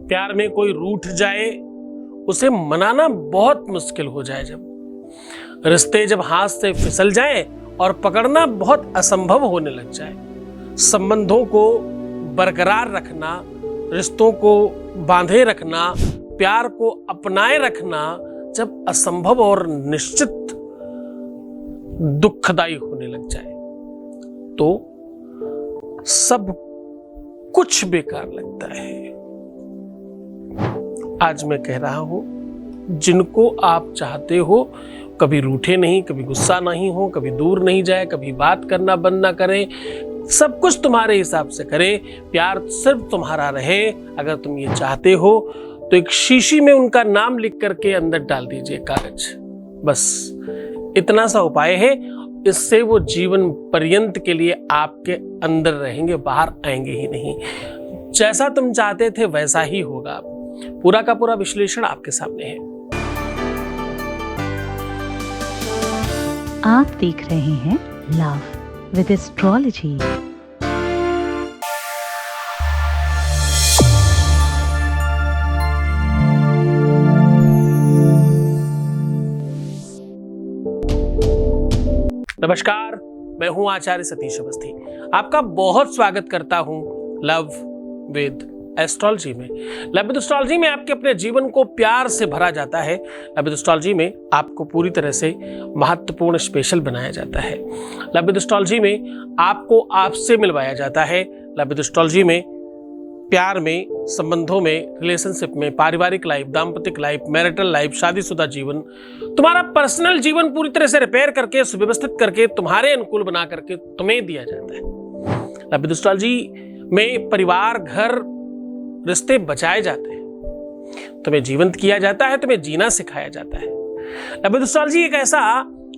प्यार में कोई रूठ जाए, उसे मनाना बहुत मुश्किल हो जाए। जब रिश्ते जब हाथ से फिसल जाए और पकड़ना बहुत असंभव होने लग जाए, संबंधों को बरकरार रखना, रिश्तों को बांधे रखना, प्यार को अपनाए रखना जब असंभव और निश्चित दुखदाई होने लग जाए तो सब कुछ बेकार लगता है। आज मैं कह रहा हूं, जिनको आप चाहते हो कभी रूठे नहीं, कभी गुस्सा नहीं हो, कभी दूर नहीं जाए, कभी बात करना बंद ना करे, सब कुछ तुम्हारे हिसाब से करे, प्यार सिर्फ तुम्हारा रहे। अगर तुम ये चाहते हो तो एक शीशी में उनका नाम लिख करके अंदर डाल दीजिए कागज। बस इतना सा उपाय है, इससे वो जीवन पर्यंत के लिए आपके अंदर रहेंगे, बाहर आएंगे ही नहीं। जैसा तुम चाहते थे वैसा ही होगा। पूरा का पूरा विश्लेषण आपके सामने है। आप देख रहे हैं लव विद एस्ट्रोलॉजी। नमस्कार, मैं हूं आचार्य सतीश अवस्थी। आपका बहुत स्वागत करता हूं लव विद एस्ट्रोलॉजी में। लव विद एस्ट्रोलॉजी में आपके अपने जीवन को प्यार से भरा जाता है। लव विद एस्ट्रोलॉजी में आपको पूरी तरह से महत्वपूर्ण स्पेशल बनाया जाता है। लव विद एस्ट्रोलॉजी में आपको आपसे मिलवाया जाता है। लव विद एस्ट्रोलॉजी में प्यार में, संबंधों में, रिलेशनशिप में, पारिवारिक लाइफ, दाम्पतिक लाइफ, मैरिटल लाइफ, शादीशुदा जीवन, तुम्हारा पर्सनल जीवन पूरी तरह से रिपेयर करके, सुव्यवस्थित करके, तुम्हारे अनुकूल बना करके तुम्हें दिया जाता है। लव विद एस्ट्रोलॉजी में परिवार, घर, रिश्ते बचाए जाते हैं, तुम्हें जीवंत किया जाता है, तुम्हें जीना सिखाया जाता है। लव विद एस्ट्रोलॉजी एक ऐसा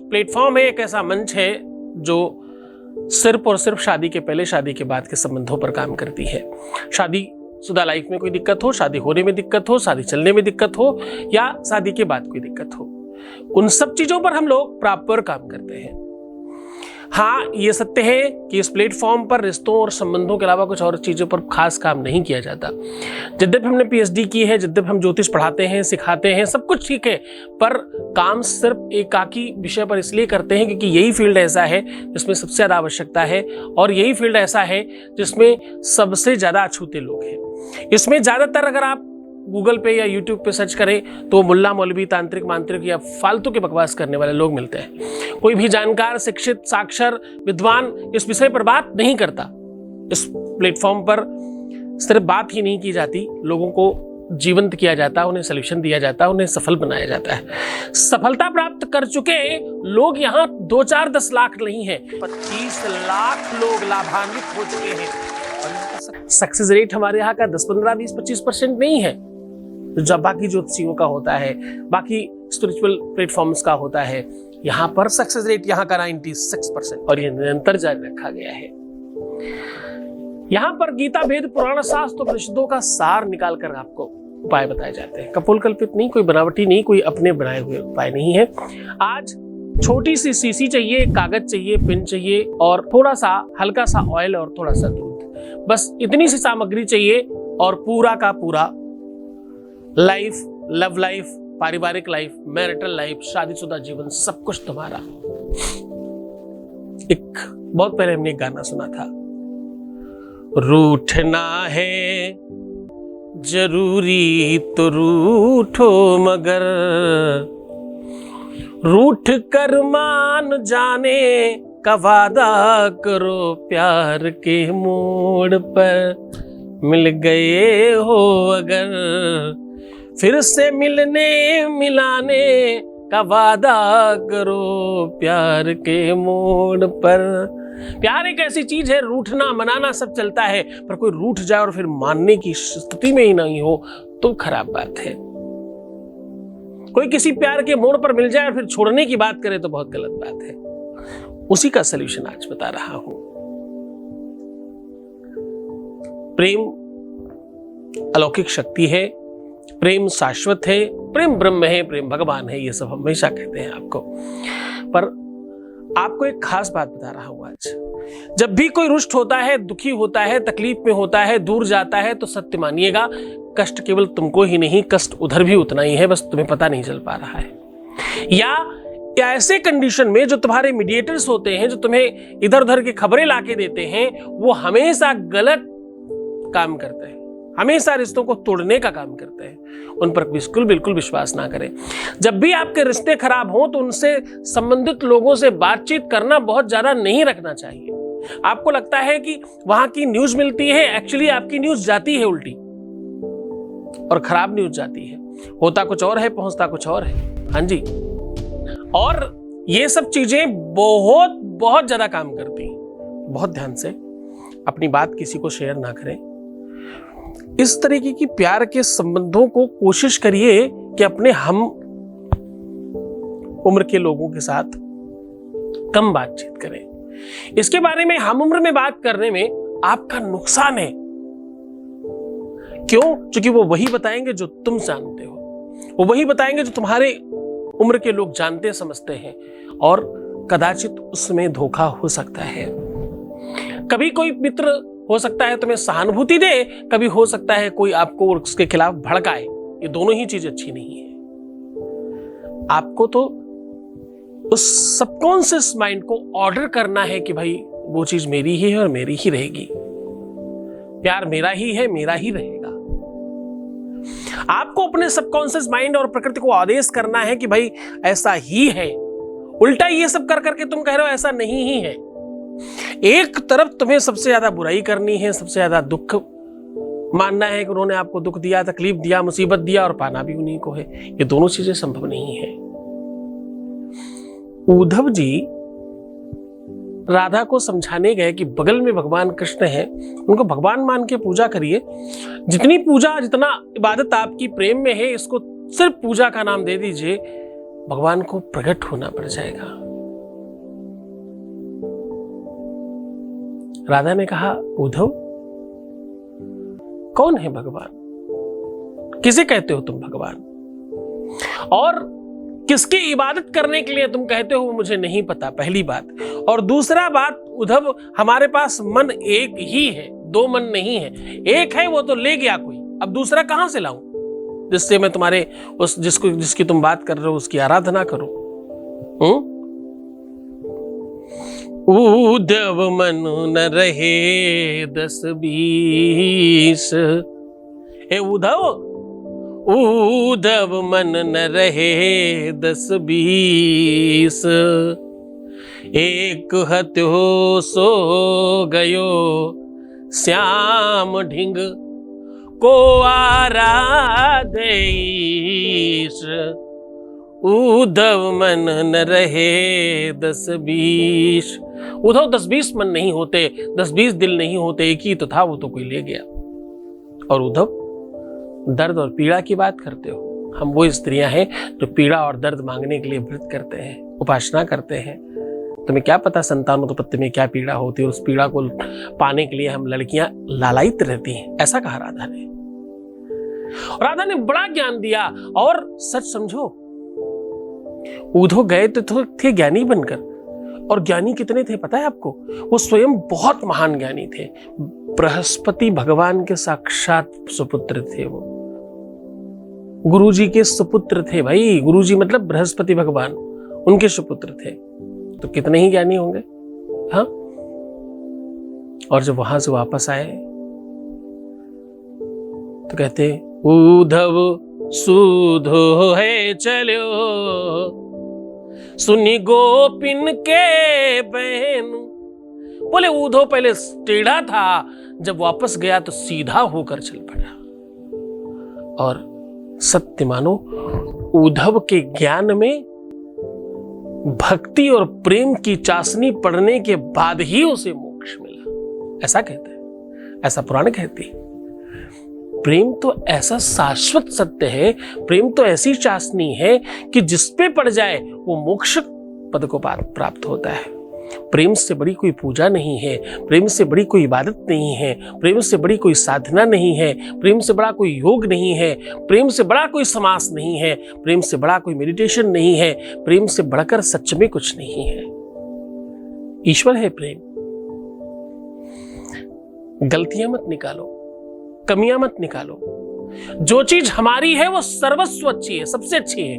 प्लेटफॉर्म है, एक ऐसा मंच है जो सिर्फ और सिर्फ शादी के पहले, शादी के बाद के संबंधों पर काम करती है। शादीशुदा लाइफ में कोई दिक्कत हो, शादी होने में दिक्कत हो, शादी चलने में दिक्कत हो या शादी के बाद कोई दिक्कत हो, उन सब चीजों पर हम लोग प्रॉपर काम करते हैं। हाँ, ये सत्य है कि इस प्लेटफॉर्म पर रिश्तों और संबंधों के अलावा कुछ और चीजों पर खास काम नहीं किया जाता। यद्यपि हमने पीएचडी की है, यद्यपि हम ज्योतिष पढ़ाते हैं, सिखाते हैं, सब कुछ ठीक है, पर काम सिर्फ एकाकी विषय पर इसलिए करते हैं क्योंकि यही फील्ड ऐसा है जिसमें सबसे ज्यादा आवश्यकता है और यही फील्ड ऐसा है जिसमें सबसे ज्यादा अछूते लोग हैं। इसमें ज्यादातर अगर आप गूगल पे या यूट्यूब पे सर्च करें तो मुल्ला मौलवी, तांत्रिक, मांत्रिक या फालतू के बकवास करने वाले लोग मिलते हैं। कोई भी जानकार, शिक्षित, साक्षर, विद्वान इस विषय पर बात नहीं करता। इस प्लेटफॉर्म पर सिर्फ बात ही नहीं की जाती, लोगों को जीवंत किया जाता, उन्हें सोल्यूशन दिया जाता, उन्हें सफल बनाया जाता है। सफलता प्राप्त कर चुके लोग यहाँ 2, 4, 10 लाख नहीं है, 25 लाख लोग लाभान्वित हो चुके हैं। सक्सेस रेट हमारे यहाँ का 10, 15, 20, 25% नहीं है, जब बाकी ज्योतिषियों का होता है, बाकी स्पिरिचुअल प्लेटफॉर्म्स का होता है। यहाँ पर सक्सेस रेट यहाँ का 96% और ये निरंतर जारी रखा गया है। यहाँ पर गीता, वेद, पुराण, शास्त्र, उपनिषदों का सार निकाल कर आपको उपाय बताए जाते हैं। कपोल कल्पित नहीं, कोई बनावटी नहीं, कोई अपने बनाए हुए उपाय नहीं है। आज छोटी सी शीशी चाहिए, कागज चाहिए, पेन चाहिए और थोड़ा सा हल्का सा ऑयल और थोड़ा सा दूध, बस इतनी सी सामग्री चाहिए और पूरा का पूरा लाइफ, लव लाइफ, पारिवारिक लाइफ, मैरिटल लाइफ, शादीशुदा जीवन, सब कुछ तुम्हारा। एक बहुत पहले हमने एक गाना सुना था, रूठना है जरूरी तो रूठो मगर, रूठ कर मान जाने का वादा करो, प्यार के मोड़ पर मिल गए हो अगर, फिर से मिलने मिलाने का वादा करो, प्यार के मोड़ पर। प्यार एक ऐसी चीज है, रूठना मनाना सब चलता है, पर कोई रूठ जाए और फिर मानने की स्थिति में ही नहीं हो तो खराब बात है। कोई किसी प्यार के मोड़ पर मिल जाए और फिर छोड़ने की बात करे तो बहुत गलत बात है। उसी का सलूशन आज बता रहा हूं। प्रेम अलौकिक शक्ति है, प्रेम शाश्वत है, प्रेम ब्रह्म है, प्रेम भगवान है, ये सब हमेशा कहते हैं आपको। पर आपको एक खास बात बता रहा हूं आज। जब भी कोई रुष्ट होता है, दुखी होता है, तकलीफ में होता है, दूर जाता है, तो सत्य मानिएगा कष्ट केवल तुमको ही नहीं, कष्ट उधर भी उतना ही है, बस तुम्हें पता नहीं चल पा रहा है। या ऐसे कंडीशन में जो तुम्हारे मीडिएटर्स होते हैं, जो तुम्हें इधर उधर की खबरें लाके देते हैं, वो हमेशा गलत काम करते हैं, हमेशा रिश्तों को तोड़ने का काम करते हैं। उन पर बिल्कुल विश्वास ना करें। जब भी आपके रिश्ते खराब हों तो उनसे संबंधित लोगों से बातचीत करना बहुत ज्यादा नहीं रखना चाहिए। आपको लगता है कि वहां की न्यूज मिलती है, एक्चुअली आपकी न्यूज जाती है उल्टी और खराब न्यूज जाती है। होता कुछ और है, पहुंचता कुछ और है। हाँ जी, और ये सब चीजें बहुत ज्यादा काम करती हैं। बहुत ध्यान से अपनी बात किसी को शेयर ना करें। इस तरीके की प्यार के संबंधों को कोशिश करिए कि अपने हम उम्र के लोगों के साथ कम बातचीत करें। इसके बारे में हम उम्र में बात करने में आपका नुकसान है। क्यों? क्योंकि वो वही बताएंगे जो तुम जानते हो, वो वही बताएंगे जो तुम्हारे उम्र के लोग जानते समझते हैं, और कदाचित उसमें धोखा हो सकता है। कभी कोई मित्र हो सकता है तुम्हें सहानुभूति दे, कभी हो सकता है कोई आपको उसके खिलाफ भड़काए। ये दोनों ही चीज अच्छी नहीं है। आपको तो उस सबकॉन्शियस माइंड को ऑर्डर करना है कि भाई वो चीज मेरी ही है और मेरी ही रहेगी, प्यार मेरा ही है, मेरा ही रहेगा। आपको अपने सबकॉन्शियस माइंड और प्रकृति को आदेश करना है कि भाई ऐसा ही है। उल्टा ये सब कर करके तुम कह रहे हो ऐसा नहीं ही है। एक तरफ तुम्हें सबसे ज्यादा बुराई करनी है, सबसे ज्यादा दुख मानना है कि उन्होंने आपको दुख दिया, तकलीफ दिया, मुसीबत दिया, और पाना भी उन्हीं को है। ये दोनों चीजें संभव नहीं है। उद्धव जी राधा को समझाने गए कि बगल में भगवान कृष्ण है, उनको भगवान मान के पूजा करिए। जितनी पूजा, जितना इबादत आपकी प्रेम में है, इसको सिर्फ पूजा का नाम दे दीजिए, भगवान को प्रकट होना पड़ जाएगा। राधा ने कहा, उद्धव कौन है भगवान? किसे कहते हो तुम भगवान? और किसकी इबादत करने के लिए तुम कहते हो वो मुझे नहीं पता, पहली बात। और दूसरा बात, उद्धव हमारे पास मन एक ही है, दो मन नहीं है। एक है वो तो ले गया कोई, अब दूसरा कहां से लाऊं जिससे मैं तुम्हारे उस जिसकी तुम बात कर रहे हो उसकी आराधना करूं? उद्धव मन न रहे 10-20, हे उद्धव, उद्धव मन न रहे 10-20, एक हत्यो सो गयो श्याम ढिंग को आराधेश। उद्धव मन न रहे 10-20। उद्धव 10-20 मन नहीं होते, 10-20 दिल नहीं होते, एक ही तो था, वो तो कोई ले गया। और उद्धव दर्द और पीड़ा की बात करते हो। हम वो स्त्रियां हैं जो पीड़ा और दर्द मांगने के लिए व्रत करते हैं, उपासना करते हैं। तुम्हें क्या पता संतानोत्पत्ति में क्या पीड़ा होती है, और उस पीड़ा को पाने के लिए हम लड़कियां लालायित रहती हैं। ऐसा कहा राधा ने। राधा ने बड़ा ज्ञान दिया। और सच समझो, उद्धव गए तो थे ज्ञानी बनकर, और ज्ञानी कितने थे पता है आपको? वो स्वयं बहुत महान ज्ञानी थे। बृहस्पति भगवान के साक्षात सुपुत्र थे। वो गुरुजी के सुपुत्र थे भाई। गुरुजी मतलब बृहस्पति भगवान, उनके सुपुत्र थे। तो कितने ही ज्ञानी होंगे। हाँ, और जब वहां से वापस आए तो कहते, उद्धव सूधो है चलो, सुनी गोपिन के बहन। बोले उद्धव पहले टेढ़ा था, जब वापस गया तो सीधा होकर चल पड़ा। और सत्य मानो, उद्धव के ज्ञान में भक्ति और प्रेम की चाशनी पड़ने के बाद ही उसे मोक्ष मिला। ऐसा कहते हैं, ऐसा पुराण कहती है। प्रेम तो ऐसा शाश्वत सत्य है, प्रेम तो ऐसी चाशनी है कि जिस पे पड़ जाए वो मोक्ष पद को प्राप्त होता है। प्रेम से बड़ी कोई पूजा नहीं है, प्रेम से बड़ी कोई इबादत नहीं है, प्रेम से बड़ी कोई साधना नहीं है, प्रेम से बड़ा कोई योग नहीं है, प्रेम से बड़ा कोई समास नहीं है, प्रेम से बड़ा कोई मेडिटेशन नहीं है, प्रेम से बढ़कर सच में कुछ नहीं है। ईश्वर है प्रेम। गलतियां मत निकालो, कमियां मत निकालो, जो चीज हमारी है वो सर्वस्व अच्छी है, सबसे अच्छी है।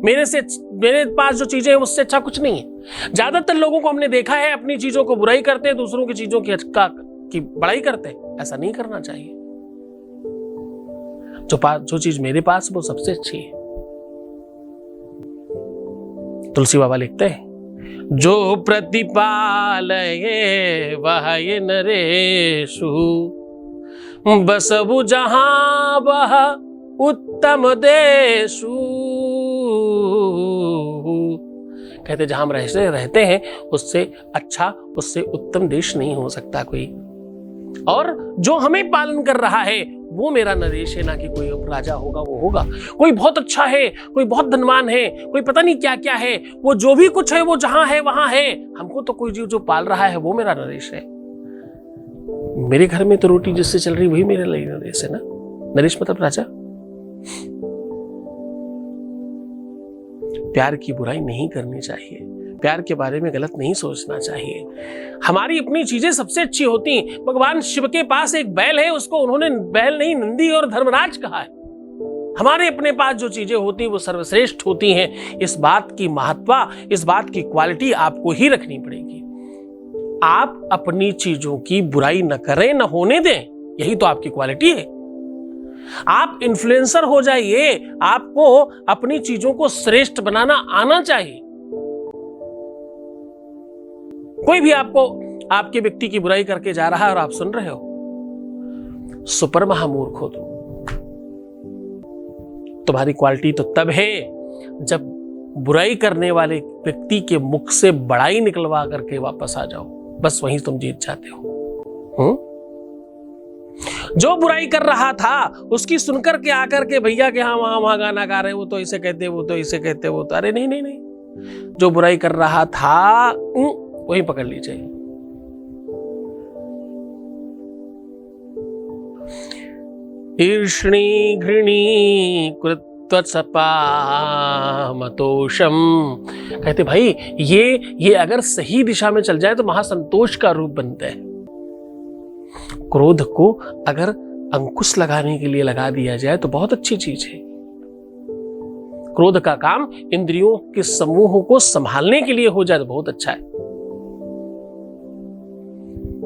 मेरे पास जो चीजें हैं उससे अच्छा कुछ नहीं है। ज्यादातर लोगों को हमने देखा है अपनी चीजों को बुराई करते हैं, दूसरों की चीजों की बड़ाई करते हैं। ऐसा नहीं करना चाहिए। जो चीज मेरे पास वो सबसे अच्छी है। तुलसी बाबा लिखते हैं, जो प्रतिपालये वह ये नरेशु बसबु जहां वह उत्तम देशु। कहते जहां हम रहते हैं उससे अच्छा, उससे उत्तम देश नहीं हो सकता कोई। और जो हमें पालन कर रहा है वो मेरा नरेश है, ना कि कोई राजा होगा वो होगा। कोई बहुत अच्छा है, कोई बहुत धनवान है, कोई पता नहीं क्या क्या है, वो जो भी कुछ है वो जहां है वहां है। हमको तो कोई जो पाल रहा है वो मेरा नरेश है। मेरे घर में तो रोटी जिससे चल रही वही मेरे लिए नरेश है ना। नरेश मतलब राजा। प्यार की बुराई नहीं करनी चाहिए, प्यार के बारे में गलत नहीं सोचना चाहिए। हमारी अपनी चीजें सबसे अच्छी होती। भगवान शिव के पास एक बैल है, उसको उन्होंने बैल नहीं नंदी और धर्मराज कहा है। हमारे अपने पास जो चीजें होती वो सर्वश्रेष्ठ होती हैं। इस बात की महत्ता, इस बात की क्वालिटी आपको ही रखनी पड़ेगी। आप अपनी चीजों की बुराई न करें, न होने दें, यही तो आपकी क्वालिटी है। आप इन्फ्लुएंसर हो जाइए, आपको अपनी चीजों को श्रेष्ठ बनाना आना चाहिए। कोई भी आपको आपके व्यक्ति की बुराई करके जा रहा है और आप सुन रहे हो, सुपर महामूर्ख हो तुम। तुम्हारी क्वालिटी तो तब है जब बुराई करने वाले व्यक्ति के मुख से बड़ाई निकलवा करके वापस आ जाओ, बस वहीं तुम जीत जाते हो। जो बुराई कर रहा था उसकी सुनकर के आकर के भैया के हाँ वहां गाना गा रहे, वो तो इसे कहते, वो तो इसे कहते, वो तो, अरे नहीं नहीं नहीं, जो बुराई कर रहा था वही पकड़ लीजिए। ईर्ष्णी घृणी कृत्वत्सपामतोषम। कहते भाई ये अगर सही दिशा में चल जाए तो महासंतोष का रूप बनता है। क्रोध को अगर अंकुश लगाने के लिए लगा दिया जाए तो बहुत अच्छी चीज है। क्रोध का काम इंद्रियों के समूह को संभालने के लिए हो जाए तो बहुत अच्छा है।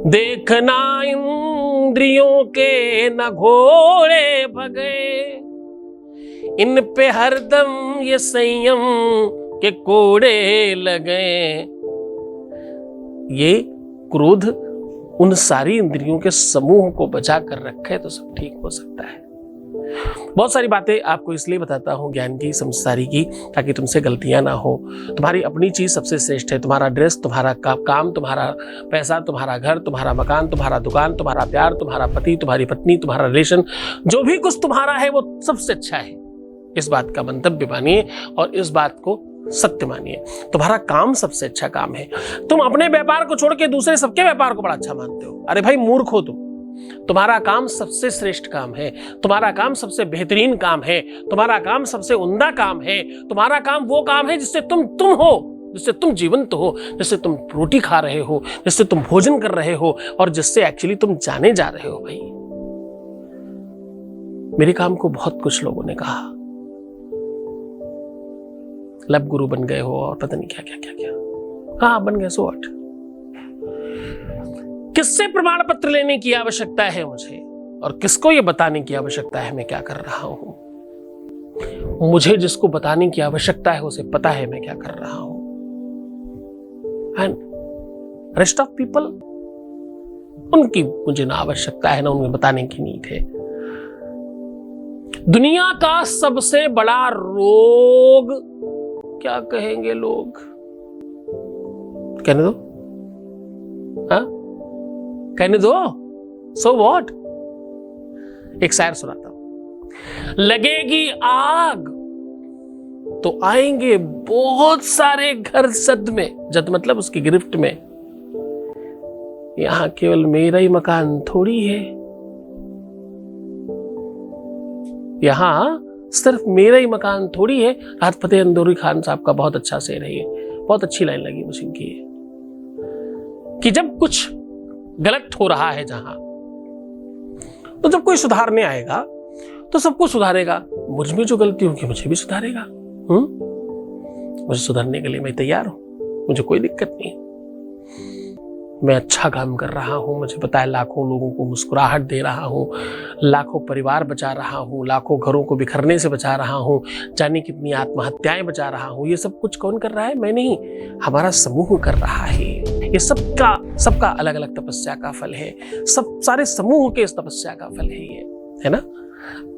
देखना इंद्रियों के न घोड़े भगे, इन पे हरदम ये संयम के कोड़े लगे। ये क्रोध उन सारी इंद्रियों के समूह को बचा कर रखे तो सब ठीक हो सकता है। बहुत सारी बातें आपको इसलिए बताता हूं, ज्ञान की, समझदारी की, ताकि तुमसे गलतियां ना हो। तुम्हारी अपनी चीज सबसे श्रेष्ठ है। तुम्हारा ड्रेस, तुम्हारा काम, तुम्हारा पैसा, तुम्हारा घर, तुम्हारा मकान, तुम्हारा दुकान, तुम्हारा प्यार, तुम्हारा पति, तुम्हारी पत्नी, तुम्हारा रिलेशन, जो भी कुछ तुम्हारा है वो सबसे अच्छा है। इस बात का मंतव्य मानिए और इस बात को सत्य मानिए। तुम्हारा काम सबसे अच्छा काम है। तुम अपने व्यापार को छोड़ के दूसरे सबके व्यापार को बड़ा अच्छा मानते हो। अरे भाई मूर्ख हो तुम। तुम्हारा काम सबसे श्रेष्ठ काम है, तुम्हारा काम सबसे बेहतरीन काम है, तुम्हारा काम सबसे उम्दा काम है। तुम्हारा काम वो काम है जिससे तुम हो, जिससे तुम जीवंत हो, जिससे तुम रोटी खा रहे हो, जिससे तुम भोजन कर रहे हो और जिससे एक्चुअली तुम जाने जा रहे हो। भाई मेरे काम को बहुत कुछ लोगों ने कहा, लब गुरु बन गए हो और पता नहीं क्या क्या क्या क्या। हाँ बन गए, सो व्हाट। किससे प्रमाण पत्र लेने की आवश्यकता है मुझे, और किसको यह बताने की आवश्यकता है मैं क्या कर रहा हूं। मुझे जिसको बताने की आवश्यकता है उसे पता है मैं क्या कर रहा हूं। एंड रेस्ट ऑफ पीपल, उनकी मुझे ना आवश्यकता है ना उन्हें बताने की नीड है। दुनिया का सबसे बड़ा रोग, क्या कहेंगे लोग, कहने दो, हाँ कहने दो, सो व्हाट। एक शायर सुनाता हूं। लगेगी आग तो आएंगे बहुत सारे घर सद में, जद मतलब उसकी गिरफ्त में। यहां केवल मेरा ही मकान थोड़ी है, यहां सिर्फ मेरा ही मकान थोड़ी है। राहत फतेह इंदौरी खान साहब का बहुत अच्छा शेर है ये, बहुत अच्छी लाइन लगी मुझे इनकी, कि जब कुछ गलत हो रहा है जहां, तो जब कोई सुधारने आएगा तो सबको सुधारेगा। मुझ में जो गलती होगी मुझे भी सुधारेगा। मुझे सुधारने के लिए मैं तैयार हूं, मुझे कोई दिक्कत नहीं। मैं अच्छा काम कर रहा हूं, मुझे पता है लाखों लोगों को मुस्कुराहट दे रहा हूं, लाखों परिवार बचा रहा हूं, लाखों घरों को बिखरने से बचा रहा हूं, जाने कितनी आत्महत्याएं बचा रहा हूं। ये सब कुछ कौन कर रहा है? मैं नहीं, हमारा समूह कर रहा है। ये सबका अलग अलग तपस्या का फल है, सब सारे समूह के इस तपस्या का फल है ये, है ना।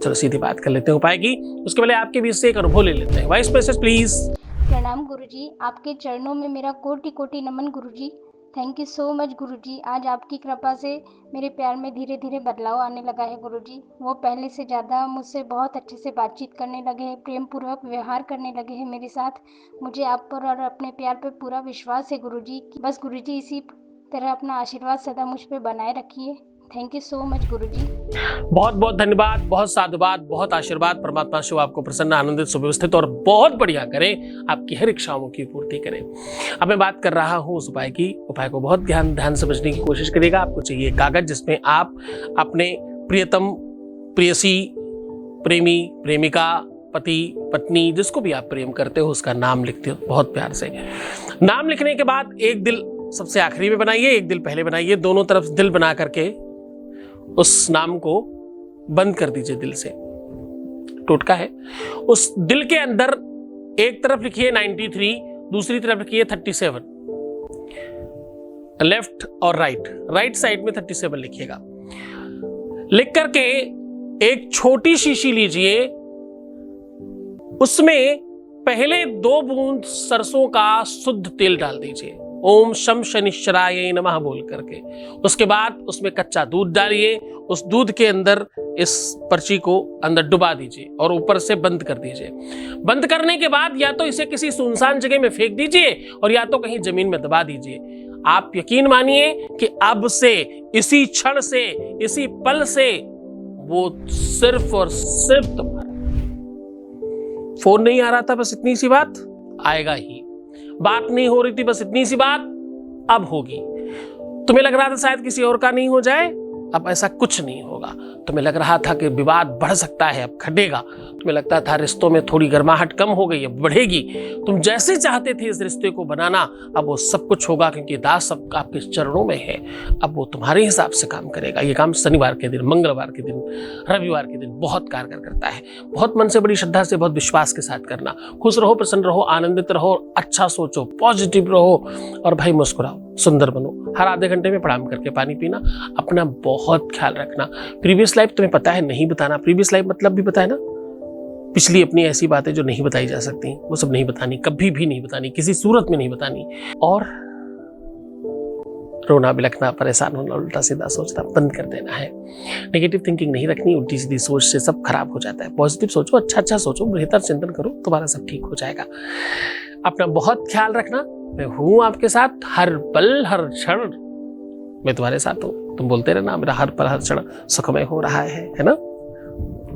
चलो सीधी बात कर लेते हैं उपाय की। उसके पहले आपके बीच से एक अनुभव ले लेते हैं। Voice message please. प्रणाम गुरुजी, आपके चरणों में मेरा कोटि कोटि नमन गुरुजी। थैंक यू सो मच गुरुजी। आज आपकी कृपा से मेरे प्यार में धीरे धीरे बदलाव आने लगा है गुरुजी। वो पहले से ज़्यादा मुझसे बहुत अच्छे से बातचीत करने लगे हैं, प्रेम पूर्वक व्यवहार करने लगे हैं मेरे साथ। मुझे आप पर और अपने प्यार पर पूरा विश्वास है गुरुजी। बस गुरुजी इसी तरह अपना आशीर्वाद सदा मुझ पर बनाए रखिए। थैंक यू सो मच गुरुजी। बहुत बहुत धन्यवाद, बहुत साधुवाद, बहुत आशीर्वाद। परमात्मा शिव आपको प्रसन्न, आनंदित, सुव्यवस्थित और बहुत बढ़िया करें, आपकी हर इच्छाओं की पूर्ति करें। अब मैं बात कर रहा हूं उस उपाय की। उपाय को बहुत ध्यान समझने की कोशिश करिएगा। आपको चाहिए कागज जिसमें आप अपने प्रियतम, प्रेयसी, प्रेमी, प्रेमिका, पति, पत्नी, जिसको भी आप प्रेम करते हो उसका नाम लिखते हो बहुत प्यार से। नाम लिखने के बाद एक दिल सबसे आखिरी में बनाइए, एक दिल पहले बनाइए। दोनों तरफ दिल बना करके उस नाम को बंद कर दीजिए दिल से। टोटका है। उस दिल के अंदर एक तरफ लिखिए 93, दूसरी तरफ लिखिए 37। लेफ्ट और राइट साइड में 37 लिखिएगा। लिख करके एक छोटी शीशी लीजिए, उसमें पहले 2 बूंद सरसों का शुद्ध तेल डाल दीजिए, ओम शम शनिश्चराय नमः बोल करके। उसके बाद उसमें कच्चा दूध डालिए, उस दूध के अंदर इस पर्ची को अंदर डुबा दीजिए और ऊपर से बंद कर दीजिए। बंद करने के बाद या तो इसे किसी सुनसान जगह में फेंक दीजिए और या तो कहीं जमीन में दबा दीजिए। आप यकीन मानिए कि अब से, इसी क्षण से, इसी पल से वो सिर्फ और सिर्फ तुम्हारा। फोन नहीं आ रहा था, बस इतनी सी बात, आएगा ही। बात नहीं हो रही थी, बस इतनी सी बात, अब होगी। तुम्हें लग रहा था शायद किसी और का नहीं हो जाए, अब ऐसा कुछ नहीं होगा। तुम्हें लग रहा था कि विवाद बढ़ सकता है, अब घटेगा। तुम्हें लगता था रिश्तों में थोड़ी गर्माहट कम हो गई, अब बढ़ेगी। तुम जैसे चाहते थे इस रिश्ते को बनाना, अब वो सब कुछ होगा, क्योंकि दास सब आपके चरणों में है। अब वो तुम्हारे हिसाब से काम करेगा। ये काम शनिवार के दिन, मंगलवार के दिन, रविवार के दिन बहुत कारगर करता है। बहुत मन से, बड़ी श्रद्धा से, बहुत विश्वास के साथ करना। खुश रहो, प्रसन्न रहो, आनंदित रहो, अच्छा सोचो, पॉजिटिव रहो और भाई मुस्कुराओ, सुंदर बनो। हर आधे घंटे में प्रणाम करके पानी पीना। अपना बहुत ख्याल रखना। प्रीवियस लाइफ तुम्हें पता है, नहीं बताना। प्रीवियस लाइफ मतलब भी पता है ना, पिछली अपनी ऐसी बातें जो नहीं बताई जा सकती, वो सब नहीं बतानी, कभी भी नहीं बतानी, किसी सूरत में नहीं बतानी। और रोना, बिलखना, परेशान होना, उल्टा सीधा सोचना बंद कर देना है। नेगेटिव थिंकिंग नहीं रखनी, उल्टी सीधी सोच से सब खराब हो जाता है। पॉजिटिव सोचो, अच्छा सोचो, बेहतर चिंतन करो, तुम्हारा सब ठीक हो जाएगा। अपना बहुत ख्याल रखना। मैं हूं आपके साथ हर पल हर क्षण। मैं तुम्हारे साथ हूं। तुम बोलते रहना, मेरा हर पल हर क्षण सुखमय हो रहा है ना।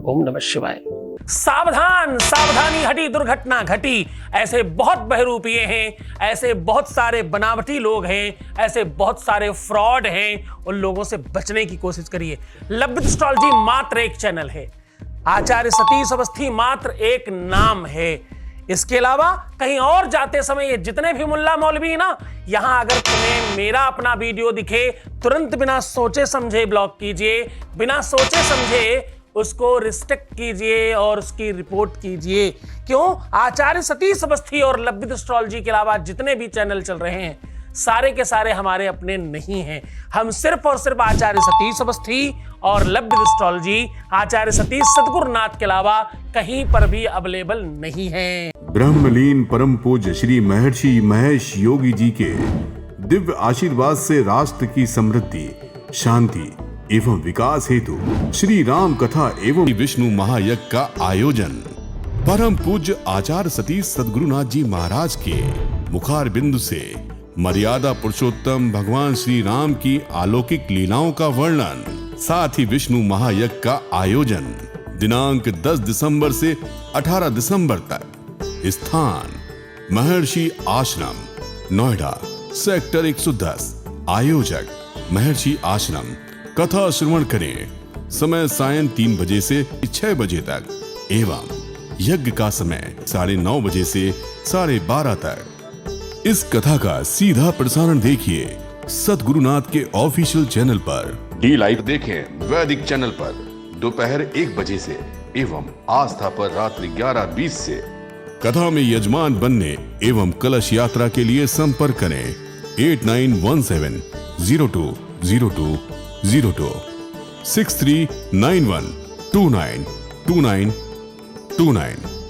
ओम नमः शिवाय। सावधान, सावधानी हटी, दुर्घटना घटी। ऐसे बहुत बहरूपिये हैं, ऐसे बहुत सारे बनावटी लोग हैं, ऐसे बहुत सारे फ्रॉड हैं। उन लोगों से बचने की कोशिश करिए। लव विद एस्ट्रोलॉजी मात्र एक चैनल है, आचार्य सतीश अवस्थी मात्र एक नाम है। इसके अलावा कहीं और जाते समय ये जितने भी मुल्ला मौलवी है ना, यहां अगर तुम्हें मेरा अपना वीडियो दिखे, तुरंत बिना सोचे समझे ब्लॉक कीजिए, बिना सोचे समझे उसको रिस्ट्रिक्ट कीजिए और उसकी रिपोर्ट कीजिए। क्यों? आचार्य सतीश अवस्थी और लव विद एस्ट्रोलॉजी के अलावा जितने भी चैनल चल रहे हैं, सारे के सारे हमारे अपने नहीं हैं। हम सिर्फ और सिर्फ आचार्य सतीश अवस्थी और लव विद एस्ट्रोलॉजी, आचार्य सतीश सद्गुरुनाथ के अलावा कहीं पर भी अवेलेबल नहीं है। ब्रह्मलीन परम पूज्य श्री महर्षि महेश योगी जी के दिव्य आशीर्वाद से राष्ट्र की समृद्धि, शांति एवं विकास हेतु श्री राम कथा एवं विष्णु महायज्ञ का आयोजन परम पूज्य आचार्य सतीश सद्गुरुनाथ जी महाराज के मुखार बिंदु से मर्यादा पुरुषोत्तम भगवान श्री राम की अलौकिक लीलाओं का वर्णन, साथ ही विष्णु महायज्ञ का आयोजन दिनांक 10 दिसंबर से 18 दिसंबर तक। स्थान महर्षि आश्रम, नोएडा, सेक्टर 110। आयोजक महर्षि आश्रम। कथा श्रवण करें समय सायं 3 बजे से 6 बजे तक एवं यज्ञ का समय 9:30 बजे से 12:30 तक। इस कथा का सीधा प्रसारण देखिए सद्गुरुनाथ के ऑफिशियल चैनल पर। डी लाइव देखें वैदिक चैनल पर दोपहर 1 बजे से एवं आस्था पर रात्रि 11:20 से। कथा में यजमान बनने एवं कलश यात्रा के लिए संपर्क करें 8917020202 6391292929।